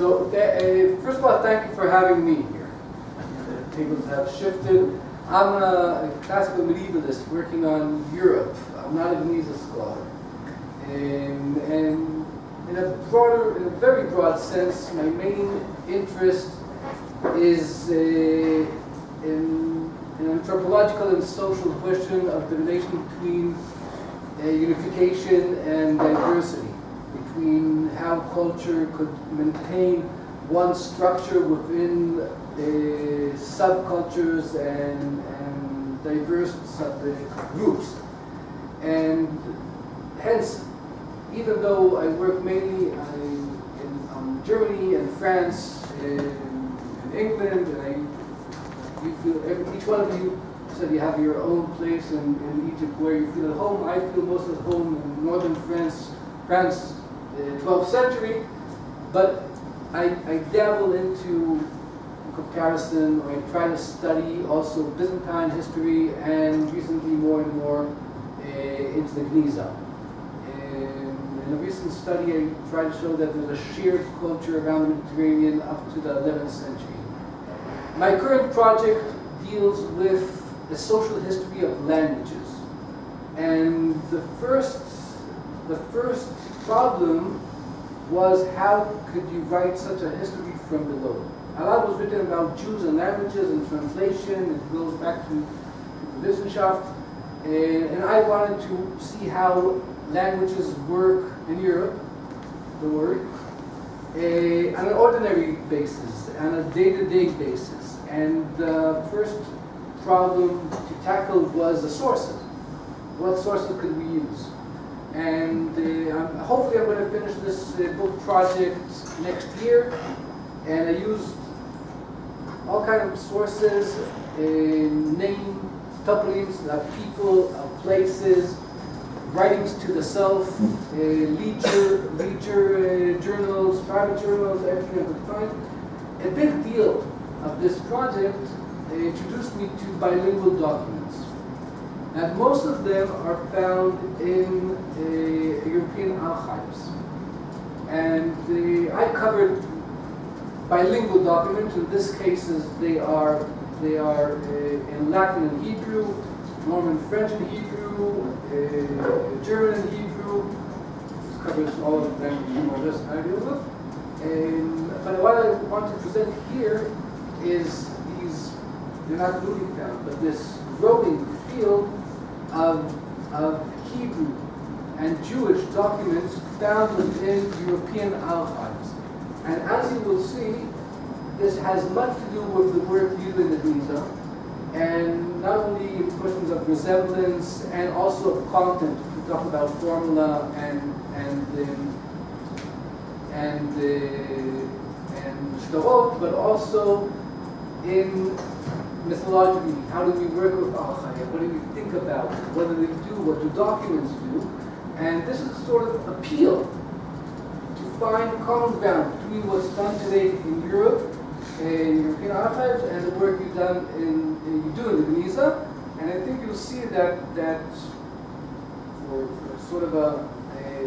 So, first of all, thank you for having me here. The tables have shifted. I'm a classical medievalist working on Europe. I'm not a Genizah scholar. And in a very broad sense, my main interest is in an anthropological and social question of the relation between unification and diversity, between how culture could maintain one structure within subcultures and diverse subgroups. And hence, even though I work mainly in Germany and France, in England, and you feel each one of you said you have your own place in Egypt where you feel at home. I feel most at home in northern France, 12th century, but I dabble into comparison, or I try to study also Byzantine history, and recently more and more into the Genizah. In a recent study, I tried to show that there's a shared culture around the Mediterranean up to the 11th century. My current project deals with the social history of languages. And the first problem was, how could you write such a history from below? A lot was written about Jews and languages and translation. It goes back to Wissenschaft. And I wanted to see how languages work in Europe, the word, on an ordinary basis, on a day-to-day basis. And the first problem to tackle was the sources. What sources could we use? And hopefully I'm going to finish this book project next year. And I used all kinds of sources, name, toponyms of people, of places, writings to the self, leisure journals, private journals, everything I could find. A big deal of this project introduced me to bilingual documents. And most of them are found in European archives. And I covered bilingual documents. In this case, they are in Latin and Hebrew, Norman French and Hebrew, German and Hebrew. This covers all of them more or less I deal with. But what I want to present here is these, they're not newly found, but this growing field of Hebrew and Jewish documents found within European archives. And as you will see, this has much to do with the work you did in Genizah, and not only questions of resemblance and also of content. We talk about formula and Shetarot, but also in mythology. How do we work with Al-Chaya? What do we think about? What do we do? What do documents do? And this is sort of appeal to find common ground between what's done today in Europe, in European archives, and the work you've done in the Genizah. And I think you'll see that for sort of a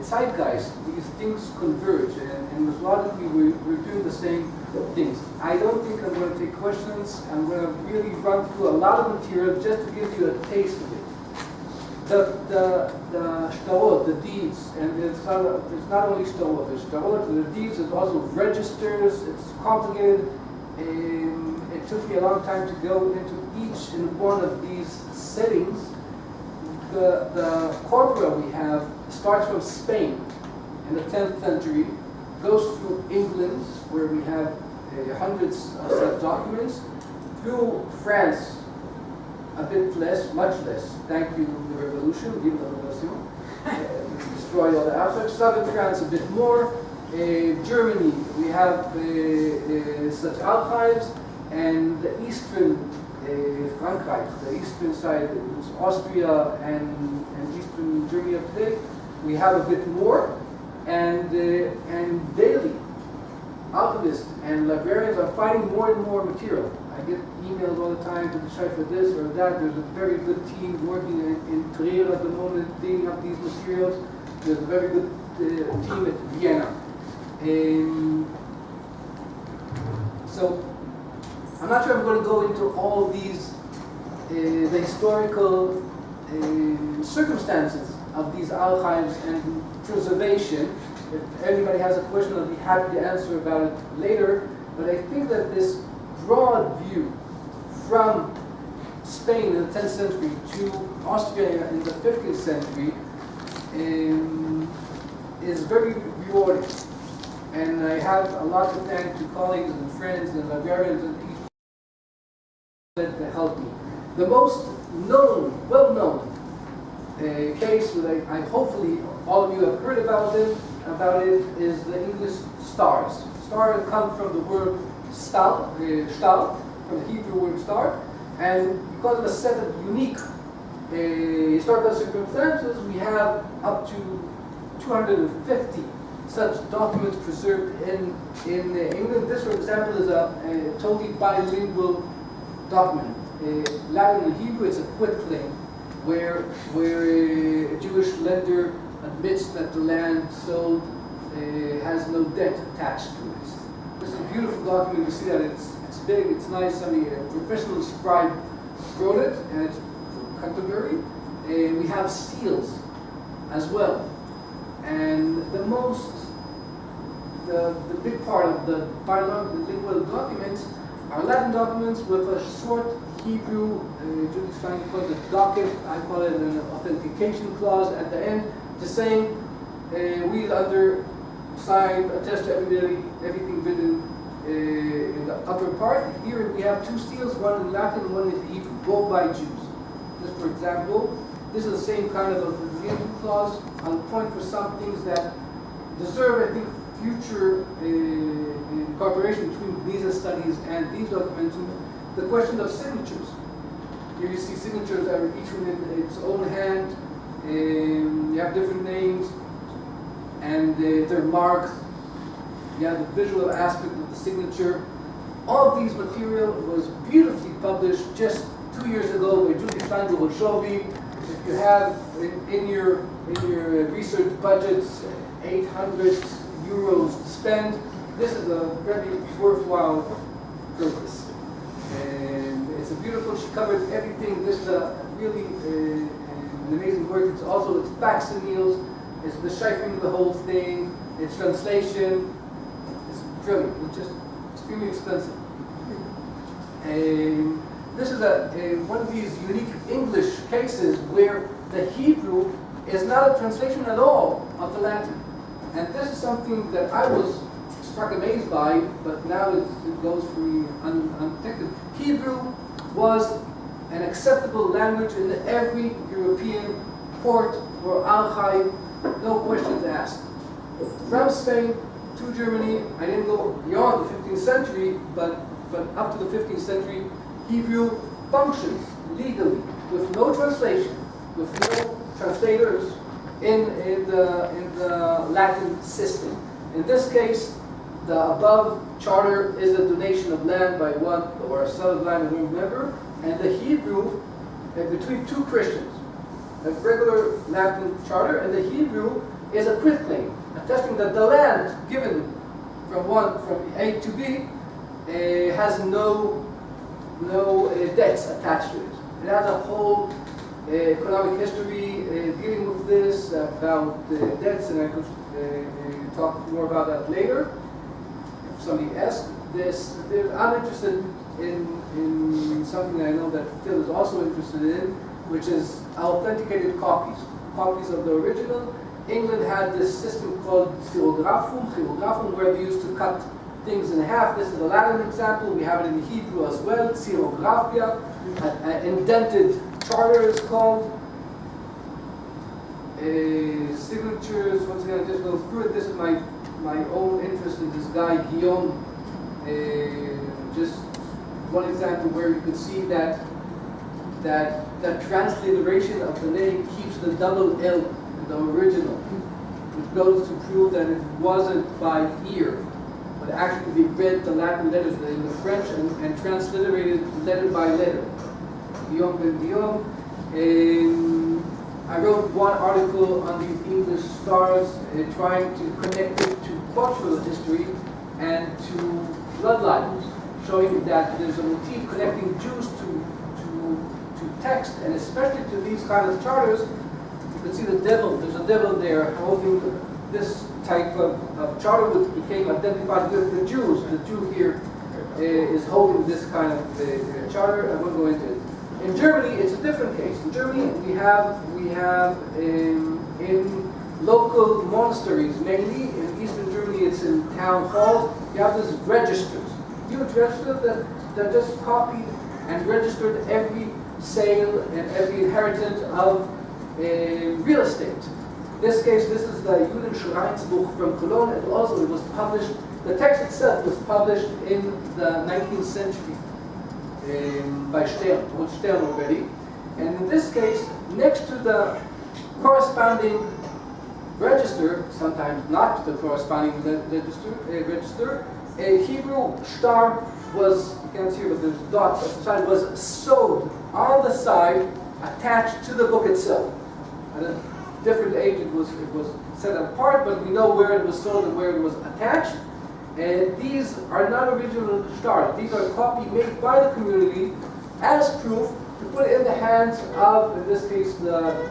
zeitgeist, these things converge, and mythologically we're doing the same things. I don't think I'm going to take questions. I'm going to really run through a lot of material just to give you a taste of it. The Shetarot, the deeds, and it's not only Shetarot, there's Shetarot, the deeds, there's also registers. It's complicated. It took me a long time to go into each and one of these settings. The corpora we have starts from Spain in the 10th century, goes through England, where we have hundreds of such documents, through France, a bit less, much less, thank you, the revolution, vive la révolution, destroy all the artifacts. Southern France, a bit more. Germany, we have such archives, and the eastern Frankreich, the eastern side, Austria and eastern Germany of today, we have a bit more. And daily, archivists and librarians are finding more and more material. I get emails all the time to decide for this or that. There's a very good team working in Trier at the moment, cleaning up these materials. There's a very good team at Vienna. So I'm not sure I'm going to go into all these, the historical circumstances of these archives and preservation. If anybody has a question, I'll be happy to answer about it later. But I think that this broad view from Spain in the 10th century to Austria in the 15th century is very rewarding. And I have a lot to thank to colleagues and friends and librarians and people that helped me. The most known, well-known case that I hopefully all of you have heard about it, is the English stars. Stars come from the word star, from the Hebrew word star, and because of a set of unique historical circumstances, we have up to 250 such documents preserved in England. This, for example, is a totally bilingual document. Latin and Hebrew, it's a quitclaim, where a Jewish lender admits that the land sold has no debt attached to it. This is a beautiful document. You see that it's big, it's nice. I mean, a professional scribe wrote it, and it's Canterbury. We have seals as well. And the big part of the bilingual documents are Latin documents with a short Hebrew, Judy Stein calls it docket, I call it an authentication clause at the end, just saying we undersigned, attest to everything written in the upper part. Here we have two seals, one in Latin, one in Hebrew, both by Jews. Just for example, this is the same kind of authentication clause. I'll point for some things that deserve, I think, future cooperation between Genizah studies and these documents. The question of signatures. Here you see signatures that are each one in its own hand. You have different names, and they're marked. You have the visual aspect of the signature. All of these material was beautifully published just 2 years ago by Judy Stein. If you have in your research budgets 800 euros to spend, this is a very worthwhile purpose. And it's a beautiful, she covered everything. This is a really an amazing work. It's also, it's facsimiles, it's the shifting of the whole thing, it's translation. It's brilliant, it's just extremely expensive. This is one of these unique English cases where the Hebrew is not a translation at all of the Latin. And this is something that I was struck amazed by, but now it goes for me undetected. Hebrew was an acceptable language in every European port or archive, no questions asked. From Spain to Germany, I didn't go beyond the 15th century, but up to the 15th century, Hebrew functions legally with no translation, with no translators in the Latin system. In this case, the above charter is a donation of land by one, or a sell of land, I don't remember, and the Hebrew between two Christians. A regular Latin charter, and the Hebrew is a quitclaim, attesting that the land given from A to B has no debts attached to it. It has a whole economic history dealing with this, about debts, and I could talk more about that later. If somebody asks this, I'm interested in something that I know that Phil is also interested in, which is authenticated copies of the original. England had this system called xerographium, where they used to cut things in half. This is a Latin example. We have it in Hebrew as well. Xerographia, indented charter is called. Signatures. Once again, I just go through it. This is my own interest in this guy Guillaume. Just one example where you could see that transliteration of the name keeps the double L in the original. It goes to prove that it wasn't by ear, but actually they read the Latin letters in the French and transliterated letter by letter. Guillaume ben Guillaume. I wrote one article on these English stars, trying to connect it to cultural history and to bloodlines. showing that there's a motif connecting Jews to text, and especially to these kind of charters. You can see the devil, there's a devil there holding this type of charter, which became identified with the Jews. The Jew here is holding this kind of charter. I won't go into it. In Germany, it's a different case. In Germany, we have in local monasteries, mainly in Eastern Germany, it's in town halls. You have these registers, huge registers that just copied and registered every sale and every inheritance of real estate. In this case, this is the Judenschreinsbuch from Cologne, and also it was published, the text itself was published in the 19th century by Stern, with Stern already. And in this case, next to the corresponding register, sometimes not the corresponding register, a Hebrew star was, you can't see it, but there's dots at the side, was sewed on the side, attached to the book itself. At a different age it was set apart, but we know where it was sold and where it was attached. And these are not original stars. These are a copy made by the community as proof to put it in the hands of, in this case, the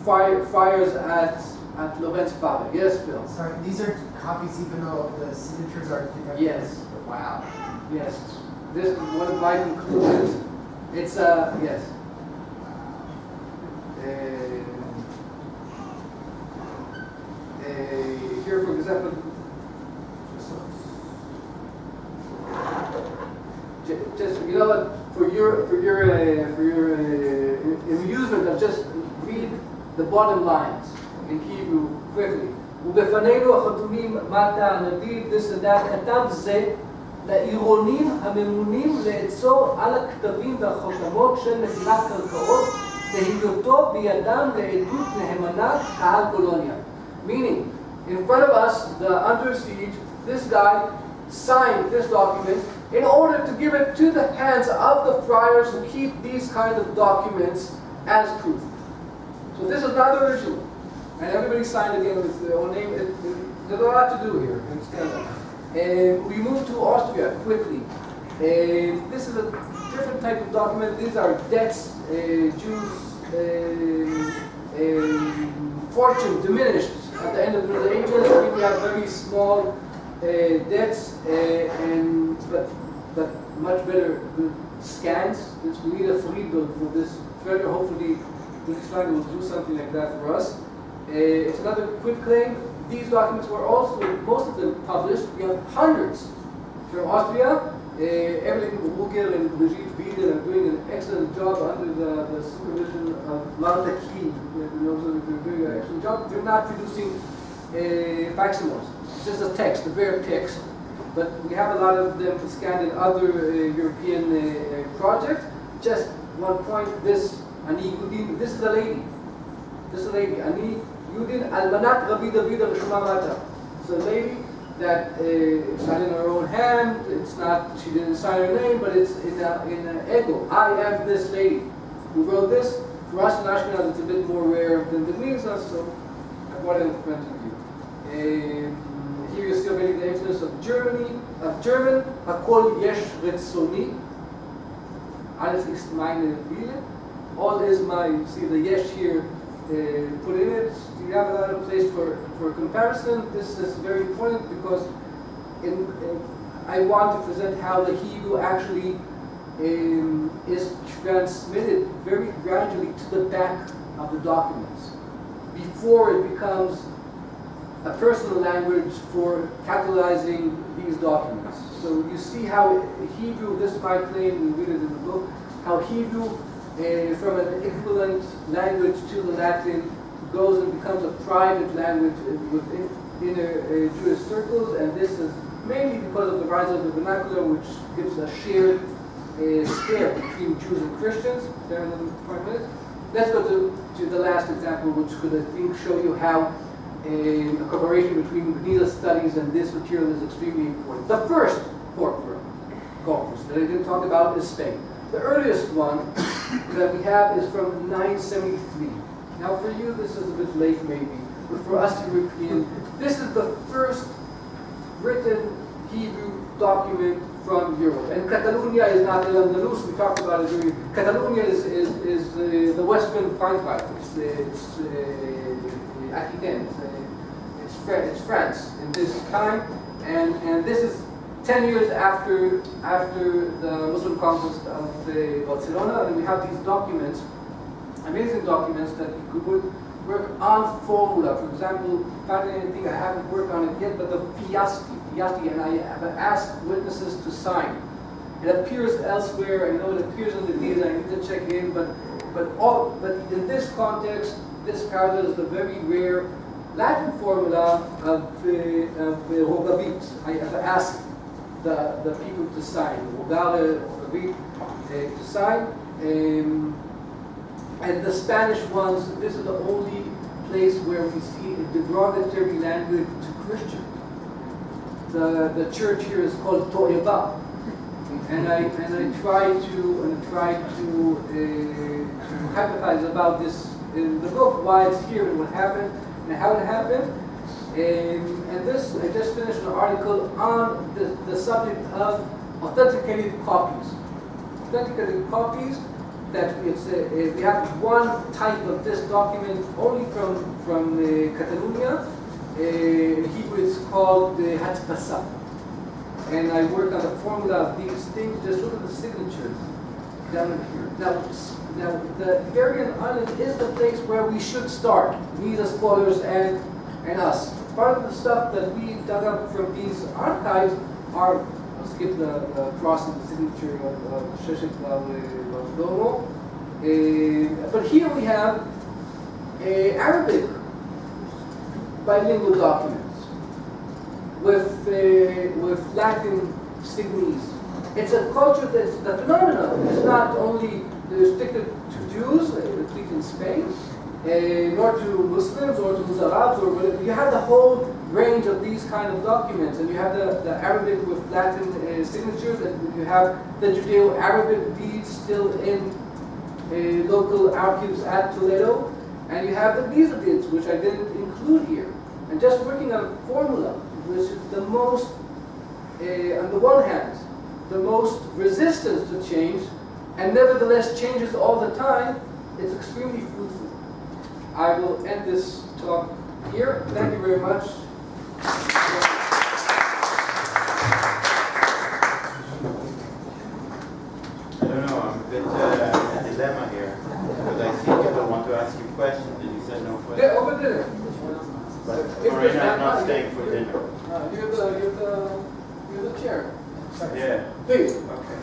friars at Lorenz father. Yes, Phil? Sorry, these are copies even though the signatures are different? Yes. Wow. Yes. This is one of my conclusions. It's, yes. Here, for example, just you know what, for your amusement, I'll just read the bottom lines in Hebrew quickly. ובפנינו החתומים מטה הנדיב דסדת כתב זה לעירונים הממונים לאצור על הכתבים והחותמות של מדינת קרקעות והיותו בידם לעדות נאמנה קהל קולוניה. Meaning, in front of us, the under siege, this guy signed this document in order to give it to the hands of the friars who keep these kind of documents as proof. So this is not original. And everybody signed again with their own name. There's a lot to do here, understand that. We move to Austria quickly. This is a different type of document. These are debts, Jews, fortune diminished at the end of the Middle Ages. We have very small debts, but much better scans. We need a Friedel for this. Further, hopefully, this slide will do something like that for us. It's another quick claim. These documents were also, most of them published. We have hundreds from Austria. Evelyn Ruger and Brigitte Bieder are doing an excellent job under the supervision of Marta Key. They're doing an excellent job. They're not producing facsimiles. It's just a text, a bare text. But we have a lot of them scanned in other European projects. Just one point, this is a lady. This is a lady, Ani Yudin Almanat Rabbi David Rishma Mata. It's a lady that it's not in her own hand, it's not, she didn't sign her name, but it's in an ego. I am this lady who wrote this. For us in Ashkenaz, it's a bit more rare than the Genizah, so I brought it in front of you. Here you see already the influence of German, Hakol Yesh Ritzoni, alles ist meine Wille. All is my, you see the Yesh here, put in it. You have a lot of place for comparison. This is very important because I want to present how the Hebrew actually is transmitted very gradually to the back of the documents before it becomes a personal language for catalyzing these documents. So you see how Hebrew, this is my claim, we read it in the book, how Hebrew from an equivalent language to the Latin goes and becomes a private language within inner Jewish circles, and this is mainly because of the rise of the vernacular, which gives a shared scale between Jews and Christians. There in another 5 minutes. Let's go to the last example, which could, I think, show you how a cooperation between Genizah studies and this material is extremely important. The first corpus that I didn't talk about is Spain. The earliest one that we have is from 973. Now for you this is a bit late maybe, but for us European, this is the first written Hebrew document from Europe. And Catalonia is not the Andalus, we talked about it earlier. Catalonia is the Western Frankreich. It's Aquitaine. It's France in this time, and this is 10 years after the Muslim conquest of Barcelona, and we have these documents, amazing documents that we could work on formula. For example, found anything, I haven't worked on it yet, but the FUSTAT, and I have asked witnesses to sign. It appears elsewhere. I know it appears in the deeds. I need to check in, but in this context, this parallel is the very rare Latin formula of Rogavit. I have asked the people to sign, Rogavit to sign. And the Spanish ones, this is the only place where we see a derogatory language to Christians. The church here is called Toeva. And I try to hypothesize about this in the book, why it's here and what happened and how it happened. And this, I just finished an article on the subject of authenticated copies. Authenticated copies, that we have one type of this document only from Catalonia. In Hebrew it's called the Hatpasa. And I worked on the formula of these things. Just look at the signatures down here. Now the Iberian Island is the place where we should start, we the scholars and us. Part of the stuff that we dug up from these archives are, let's skip the cross and the signature of Sheshet Shlomo. But here we have Arabic bilingual documents with Latin signes. It's a culture that's the phenomenon. It's not only restricted to Jews, at least in Spain, nor to Muslims or to Arabs or whatever. You have the whole range of these kind of documents, and you have the Arabic with Latin signatures, and you have the Judeo-Arabic deeds still in local archives at Toledo, and you have the Visa deeds, which I didn't include here. And just working on a formula, which is the most, on the one hand, the most resistance to change, and nevertheless changes all the time, it's extremely fruitful. I will end this talk here. Thank you very much. I don't know, I'm a bit in a dilemma here, because I see people want to ask you questions, and you said no questions. Yeah, over dinner. But Marina, I'm not staying for dinner. You're the chair. Yeah. Please. Okay.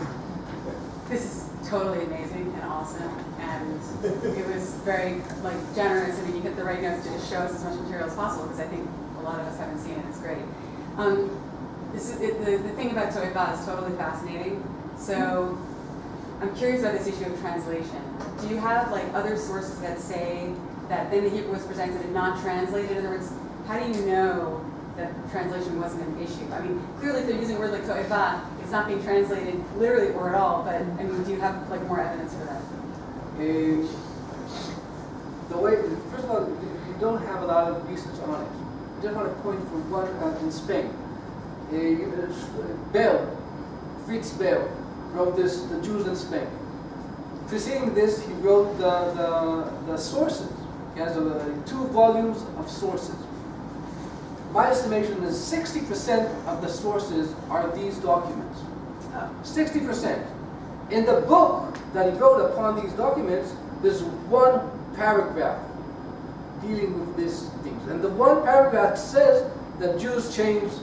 This is totally amazing and awesome, and it was very generous. I mean, you hit the right notes to just show us as much material as possible, because I think a lot of us haven't seen it. It's great. The thing about Toeva is totally fascinating. So I'm curious about this issue of translation. Do you have other sources that say that then the Hebrew was presented and not translated? In other words, how do you know that translation wasn't an issue? I mean, clearly if they're using a word like Toeva, it's not being translated literally or at all, but I mean, do you have more evidence for that? The way, first of all, you don't have a lot of research on it. I just want to point for one in Spain. Fritz Bell wrote this, The Jews in Spain. Preceding this, he wrote the sources. He has 2 volumes of sources. My estimation is 60% of the sources are these documents. 60%. In the book that he wrote upon these documents, there's one paragraph dealing with these things. And the one paragraph says that Jews changed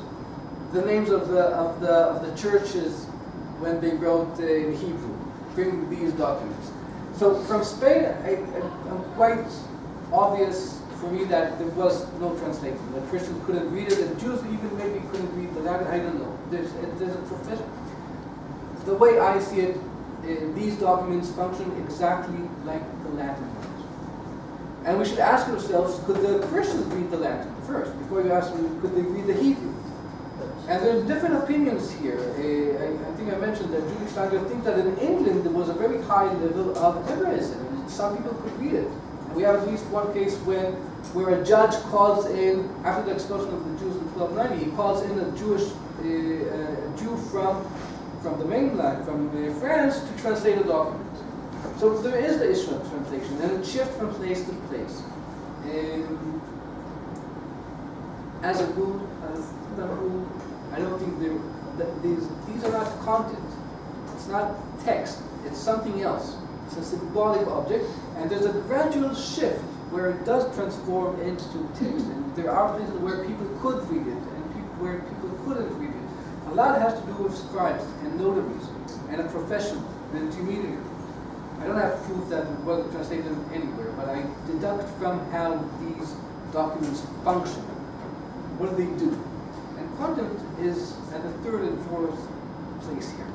the names of the churches when they wrote in Hebrew, bringing these documents. So from Spain, I'm quite obvious for me that there was no translation. The Christians couldn't read it, and Jews even maybe couldn't read the Latin. I don't know. There's a profession. The way I see it, these documents function exactly like the Latin ones. And we should ask ourselves, could the Christians read the Latin first, before you ask them, could they read the Hebrew? And there's different opinions here. I think I mentioned that Jewish language think that in England there was a very high level of Hebraism. Some people could read it. And we have at least one case where a judge calls in, after the expulsion of the Jews in 1290, he calls in a Jewish a Jew from the mainland, from France, to translate a document. So there is the issue of translation, and it shifts from place to place. As a rule, I don't think these are not content. It's not text. It's something else. It's a symbolic object, and there's a gradual shift where it does transform into text. And there are places where people could read it, and where people couldn't read it. A lot has to do with scribes and notaries and a professional, an intermediary. I don't have proof that it wasn't translated anywhere, but I deduct from how these documents function. What do they do? And content is at the third and fourth place here.